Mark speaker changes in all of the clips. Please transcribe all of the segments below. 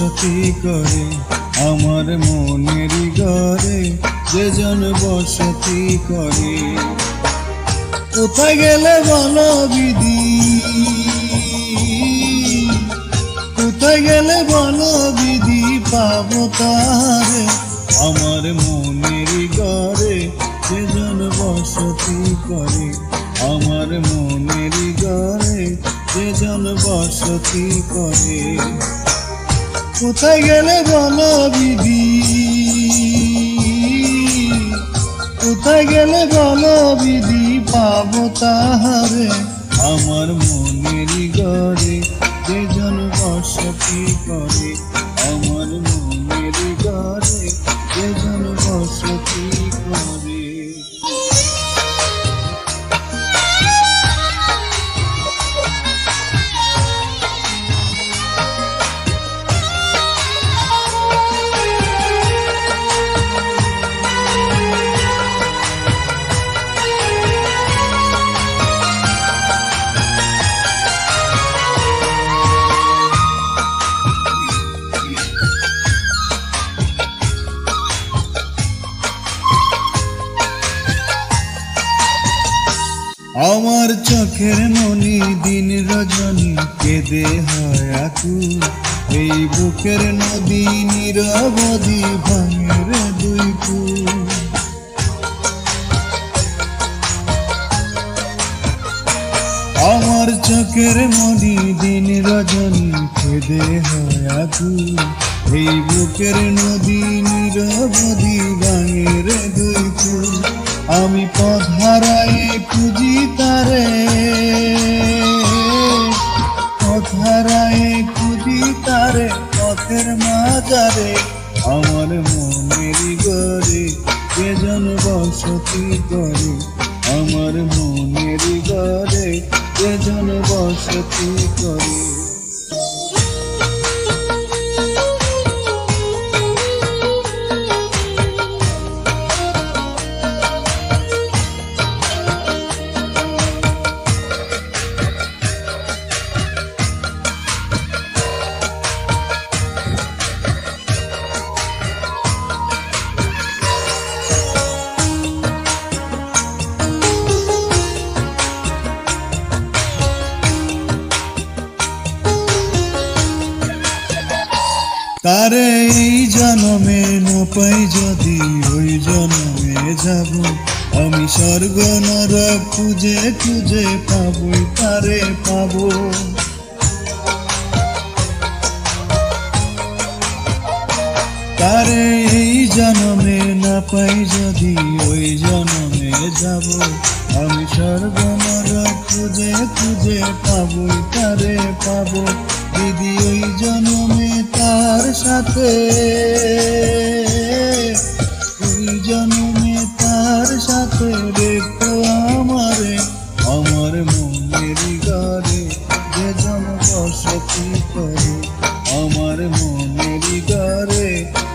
Speaker 1: বসতি করে আমার মনেরই ঘরে যেজন বসতি করে। কোথায় গেলে বলো বিধি, কোথায় গেলে বলো বিধি পাবো তারে আমার মনেরই ঘরে যেজন বসতি করে আমার মনেরই ঘরে যেজন বসতি করে। কোথায় গেলে বলো বিধি, কোথায় গেলে বলো বিধি পাবো তাহারে আমার মনেরই ঘরে যেজন বসতি করে আমার মনেরই ঘরে যেজন বসতি করে। আমার চোখের মনি দিন রজনী কেঁদে হয় আকুল, এই বুকের নদী নিরবধি ভাঙে রে দুই কুল। আমার চোখের মনি দিন রজনী কেঁদে হয় আকুল, এই বুকের নদী নিরবধি ভাঙে রে দুই কুল। আমি পথ হারায়ে খুঁজি তারে, পথ হারায়ে খুঁজি তারে পথের মাঝারে আমার মনেরই ঘরে যেজন বসতি করে আমার মনেরই ঘরে যেজন বসতি করে। তারে এই জন্মে না পাই যদি ওই জন্মে যাব, আমি স্বর্গ নরক খুঁজে খুঁজে পাবই তারে পাবো। তারে এই জন্মে না পাই যদি ওই জন্মে যাব, আমি স্বর্গ নরক খুঁজে খুঁজে পাবই তারে পাবো। দিদি ওই জন্মে তার সাথে, ওই জন্মে তার সাথে রেখো আমারে আমার মনেরই ঘরে যেজন বসতি করে আমার মনেরই ঘরে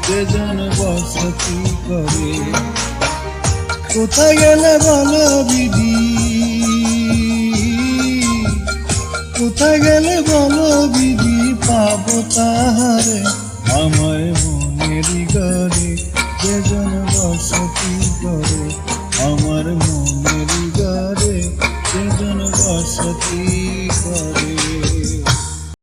Speaker 1: যেজন বসতি করে। কোথায় গেলে বলো বিধি, কোথায় গেলে বলো বিধি পাবো তাহারে আমার মনেরই ঘরে যেজন বসতি করে আমার